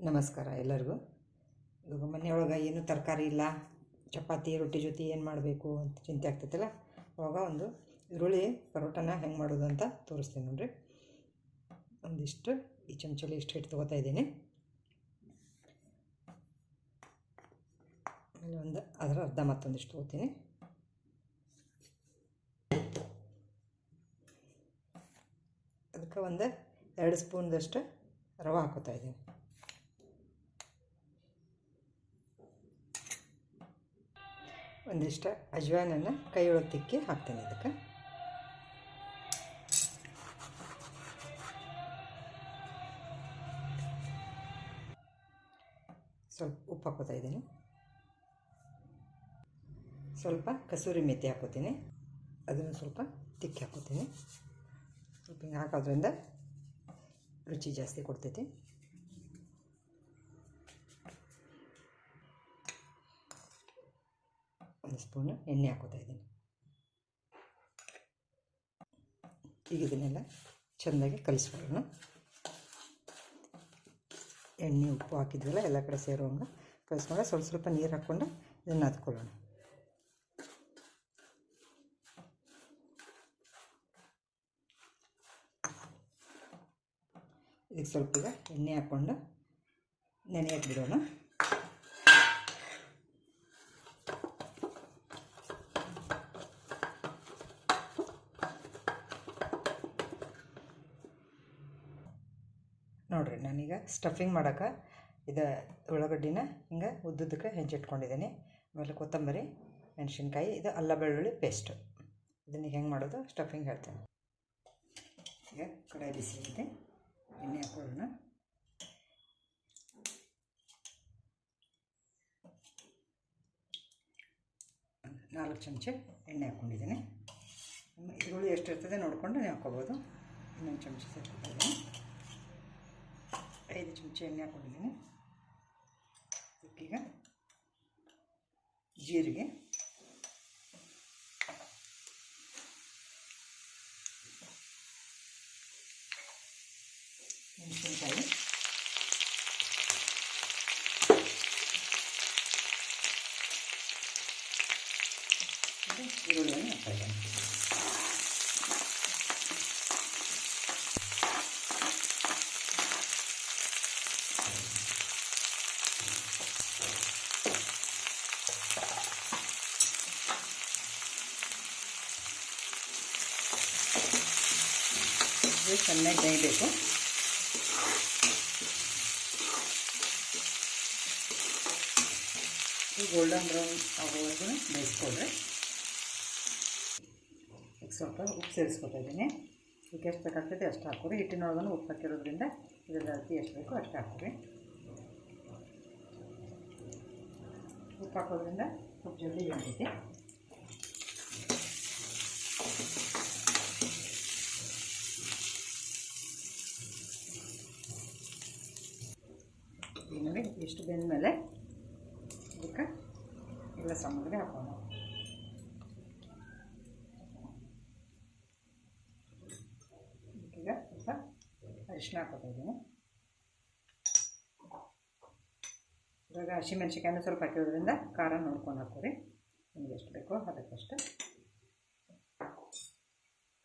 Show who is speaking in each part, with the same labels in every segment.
Speaker 1: ನಮಸ್ಕಾರ ಎಲ್ಲರಿಗೂ. ಇವಾಗ ಮನೆಯೊಳಗೆ ಏನೂ ತರಕಾರಿ ಇಲ್ಲ, ಚಪಾತಿ ರೊಟ್ಟಿ ಜೊತೆ ಏನು ಮಾಡಬೇಕು ಅಂತ ಚಿಂತೆ ಆಗ್ತೈತಲ್ಲ, ಅವಾಗ ಒಂದು ಈರುಳ್ಳಿ ಪರೋಟನ ಹೆಂಗೆ ಮಾಡೋದು ಅಂತ ತೋರಿಸ್ತೀನಿ ನೋಡಿರಿ. ಒಂದಿಷ್ಟು ಈ ಚಮಚಲ್ಲಿ ಇಷ್ಟು ಹಿಟ್ಟು ತೊಗೋತಾ ಇದ್ದೀನಿ. ಆಮೇಲೆ ಅದರ ಅರ್ಧ ಮತ್ತೊಂದಿಷ್ಟು ತೊಗೋತೀನಿ. ಅದಕ್ಕೆ 2 ಸ್ಪೂನ್ದಷ್ಟು ರವೆ ಹಾಕೋತಾ ಇದ್ದೀನಿ. ಒಂದಿಷ್ಟು ಅಜ್ವಾನನ್ನು ಕೈಯೊಳಗೆ ತಿಕ್ಕಿ ಹಾಕ್ತೀನಿ. ಇದಕ್ಕೆ ಸ್ವಲ್ಪ ಉಪ್ಪು ಹಾಕೋತಾ ಇದ್ದೀನಿ. ಸ್ವಲ್ಪ ಕಸೂರಿ ಮೆಥಿ ಹಾಕೋತೀನಿ, ಅದನ್ನು ಸ್ವಲ್ಪ ತಿಕ್ಕಿ ಹಾಕೋತೀನಿ. ಸ್ವಲ್ಪ ಹಿಂಗೆ ಹಾಕೋದ್ರಿಂದ ರುಚಿ ಜಾಸ್ತಿ ಕೊಡ್ತೈತಿ. ಒಂದು ಸ್ಪೂನು ಎಣ್ಣೆ ಹಾಕೋತಾ ಇದ್ದೀನಿ. ಈಗ ಇದನ್ನೆಲ್ಲ ಚೆಂದಾಗಿ ಕಲಿಸ್ಕೊಳ್ಳೋಣ. ಎಣ್ಣೆ ಉಪ್ಪು ಹಾಕಿದ್ವಲ್ಲ, ಎಲ್ಲ ಕಡೆ ಸೇರುವಂಗೆ ಕಲಿಸ್ಕೊಂಡು ಸ್ವಲ್ಪ ನೀರು ಹಾಕ್ಕೊಂಡು ಇದನ್ನು ನಾದ್ಕೊಳ್ಳೋಣ. ಇದಕ್ಕೆ ಸ್ವಲ್ಪ ಈಗ ಎಣ್ಣೆ ಹಾಕ್ಕೊಂಡು ನೆನೆಯಕ್ಕೆ ಬಿಡೋಣ. ನೋಡಿರಿ, ನಾನೀಗ ಸ್ಟಫಿಂಗ್ ಮಾಡೋಕೆ ಉಳ್ಳಾಗಡ್ಡಿನ ಹಿಂಗೆ ಉದ್ದುದಕ್ಕೆ ಹೆಂಚಿಟ್ಕೊಂಡಿದ್ದೀನಿ. ಆಮೇಲೆ ಕೊತ್ತಂಬರಿ, ಮೆಣಸಿನ್ಕಾಯಿ, ಇದು ಅಲ್ಲ ಬೆಳ್ಳುಳ್ಳಿ ಪೇಸ್ಟು. ಇದನ್ನ ಹೆಂಗೆ ಮಾಡೋದು ಸ್ಟಫಿಂಗ್ ಹೇಳ್ತೇನೆ. ಈಗ ಕಡಾಯಿ ಬಿಸಿ ಇದೆ, ಎಣ್ಣೆ ಹಾಕೊಳ್ಳೋಣ. ನಾಲ್ಕು ಚಮಚ ಎಣ್ಣೆ ಹಾಕ್ಕೊಂಡಿದ್ದೀನಿ. ಈರುಳ್ಳಿ ಎಷ್ಟು ಇರ್ತದೆ ನೋಡಿಕೊಂಡು ನೀವು ಹಾಕ್ಕೋಬೋದು. ಇನ್ನೊಂದು ಚಮಚ ಸೇರ್ಕೊತಾ ಇದ್ದೀನಿ. 5 ಚಮಚ ಎಣ್ಣೆ ಹಾಕ್ಕೊಂಡಿದ್ದೀನಿ. ಈಗ ಜೀರಿಗೆ, ಮೆಣಸಿನ್ಕಾಯಿ, ಈರುಳ್ಳಿಯನ್ನು ಹಾಕ್ತಾ ಇದ್ದೀನಿ. ಚೆನ್ನಾಗಿ ಬೇಯಬೇಕು. ಈ ಗೋಲ್ಡನ್ ಬ್ರೌನ್ ಆಗೋವರೆಗೂ ಬೇಯಿಸ್ಕೊಳ್ರಿ. ಈಗ ಸ್ವಲ್ಪ ಉಪ್ಪು ಸೇರಿಸ್ಕೊತಾ ಇದ್ದೀನಿ. ಈಗ ಎಷ್ಟು ಬೇಕಾಗ್ತೈತೆ ಅಷ್ಟು ಹಾಕೋರಿ. ಹಿಟ್ಟಿನೊಳಗೂ ಉಪ್ಪು ಹಾಕಿರೋದ್ರಿಂದ ಇದೆಲ್ಲ ಅಳತೆ ಎಷ್ಟು ಬೇಕೋ ಅಷ್ಟು ಹಾಕೋರಿ. ಉಪ್ಪು ಹಾಕೋದ್ರಿಂದ ಉಪ್ಪು ಜಲ್ದಿ ಬೇಯ್ತೈತಿ. ಈಗ ನೋಡಿ, ಇಷ್ಟು ಬೆಂದ ಮೇಲೆ ಇದಕ್ಕೆ ಎಲ್ಲ ಸಾಮಗ್ರಿ ಹಾಕೋಣ. ಈಗ ಸ್ವಲ್ಪ ಅರಿಶಿನ ಹಾಕೋತಾ ಇದ್ದೀನಿ. ಇವಾಗ ಹಸಿಮೆಣ್ಸಿಕಾಯನ್ನು ಸ್ವಲ್ಪ ಹಾಕಿರೋದ್ರಿಂದ ಖಾರ ನೋಡ್ಕೊಂಡು ಹಾಕೋರಿ. ನಿಮಗೆ ಎಷ್ಟು ಬೇಕೋ ಅದಕ್ಕಷ್ಟು.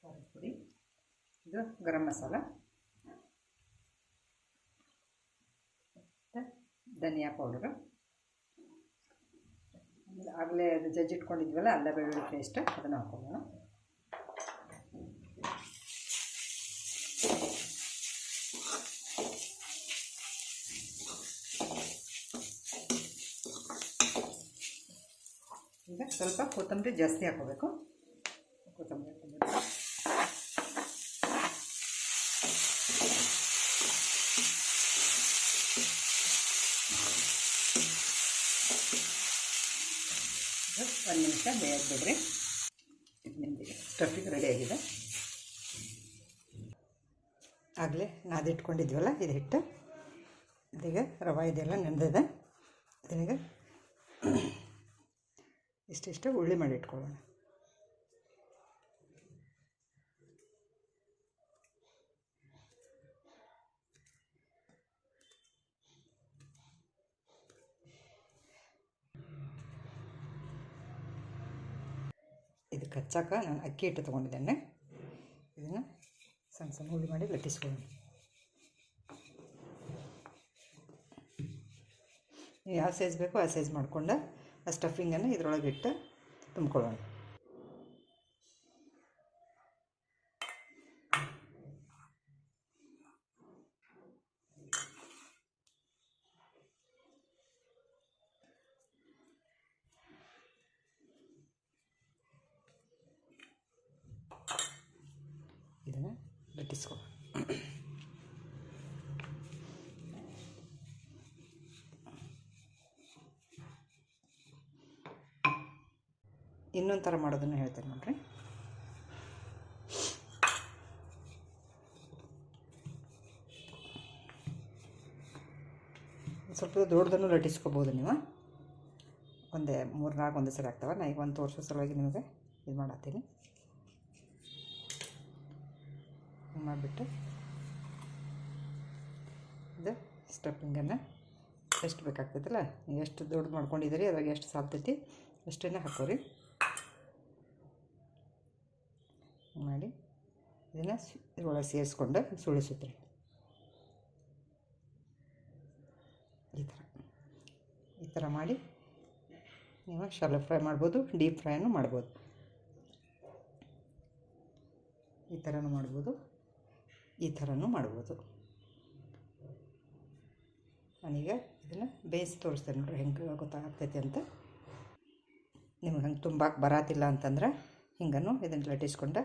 Speaker 1: ಖಾರದ ಪುಡಿ, ಇದು ಗರಂ ಮಸಾಲ, ಧನಿಯಾ ಪೌಡರು, ಆಗಲೇ ಅದು ಜಜ್ಜಿಟ್ಕೊಂಡಿದ್ವಲ್ಲ ಅಲ್ಲ ಬೆಳ್ಳುಳ್ಳಿ ಪೇಸ್ಟ್, ಅದನ್ನು ಹಾಕೋಣ. ಈಗ ಸ್ವಲ್ಪ ಕೊತ್ತಂಬರಿ ಜಾಸ್ತಿ ಹಾಕೋಬೇಕು. ಕೊತ್ತಂಬರಿ ಒಂದು ನಿಮಿಷ ಬೇಯಕ್ಕೆ ಬಿಡ್ರಿ. ನಿಮಗೆ ಸ್ಟಫಿಂಗ್ ರೆಡಿಯಾಗಿದೆ. ಆಗಲೇ ನಾದಿಟ್ಕೊಂಡಿದ್ವಲ್ಲ ಇದು ಹಿಟ್ಟು, ಇದೀಗ ರವೆ ಇದೆಲ್ಲ ನೆನೆದಿದೆ. ಇದೀಗ ಇಷ್ಟಿಷ್ಟು ಉಳ್ಳಿ ಮಾಡಿ ಇಟ್ಕೊಳ್ಳೋಣ. ಇದಕ್ಕೆ ಹಚ್ಚಾಕ ನಾನು ಅಕ್ಕಿ ಹಿಟ್ಟು ತೊಗೊಂಡಿದ್ದೇನೆ. ಇದನ್ನು ಸಣ್ಣ ಸಣ್ಣ ಹುಳಿ ಮಾಡಿ ಲಟ್ಟಿಸ್ಕೊಳ್ಳೋಣ. ನೀವು ಯಾವ ಸೈಜ್ ಬೇಕೋ ಆ ಸೈಜ್ ಮಾಡಿಕೊಂಡು ಆ ಸ್ಟಫಿಂಗನ್ನು ಇದರೊಳಗೆ ಇಟ್ಟು ತುಂಬ್ಕೊಳ್ಳೋಣ. ಇದನ್ನು ಲಟ್ಟಿಸ್ಕೊ. ಇನ್ನೊಂದು ಥರ ಮಾಡೋದನ್ನು ಹೇಳ್ತೇನೆ ನೋಡ್ರಿ. ಸ್ವಲ್ಪ ದೊಡ್ಡದನ್ನು ಲಟ್ಟಿಸ್ಕೋಬೋದು ನೀವು. ಒಂದೇ 3-4 ಒಂದೇ ಸರಿ ಆಗ್ತವೆ. ನಾ ಈಗ ಒಂದು ತೋರಿಸೋ ಸಲುವಾಗಿ ನಿಮಗೆ ಇದು ಮಾಡತ್ತೀನಿ. ಹಿಂಗೆ ಮಾಡಿಬಿಟ್ಟು ಇದು ಸ್ಟಫಿಂಗನ್ನು ಎಷ್ಟು ಬೇಕಾಗ್ತೈತಲ್ಲ, ನೀವು ಎಷ್ಟು ದೊಡ್ಡದು ಮಾಡ್ಕೊಂಡಿದ್ದೀರಿ ಅದ್ರಾಗ ಎಷ್ಟು ಸಾಲ್ತೈತಿ ಅಷ್ಟೇ ಹಾಕೋರಿ. ಮಾಡಿ ಇದನ್ನು ಇದ್ರೊಳಗೆ ಸೇರಿಸ್ಕೊಂಡು ಸುಳಿಸುತ್ರಿ. ಈ ಥರ ಮಾಡಿ ನೀವು ಶಾಲೋ ಫ್ರೈ ಮಾಡ್ಬೋದು, ಡೀಪ್ ಫ್ರೈನು ಮಾಡ್ಬೋದು. ಈ ಥರನೂ ಮಾಡ್ಬೋದು, ಈ ಥರನೂ ಮಾಡ್ಬೋದು. ನಾನೀಗ ಇದನ್ನು ಬೇಯಿಸಿ ತೋರಿಸ್ತೇನೆ ನೋಡ್ರಿ ಹೆಂಗೆ ಗೊತ್ತಾಗ್ತೈತಿ ಅಂತ. ನಿಮ್ಗೆ ಹಂಗೆ ತುಂಬಾಕೆ ಬರಾತಿಲ್ಲ ಅಂತಂದ್ರೆ ಹಿಂಗನ್ನು ಇದನ್ನು ಲಟ್ಟಿಸ್ಕೊಂಡು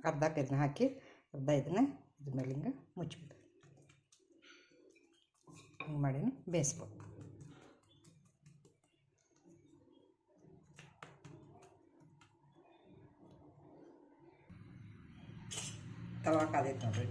Speaker 1: ಅರ್ಧಕ್ಕೆ ಇದನ್ನ ಹಾಕಿ ಅರ್ಧ ಇದನ್ನು ಇದ್ರ ಮೇಲೆ ಹಿಂಗೆ ಮುಚ್ಚಿಬಿಟ್ಟು ಹಿಂಗೆ ಮಾಡಿನೂ ಬೇಯಿಸ್ಬೋದು. ತವಾ ಕಾದೈತೆ ನೋಡ್ರಿ.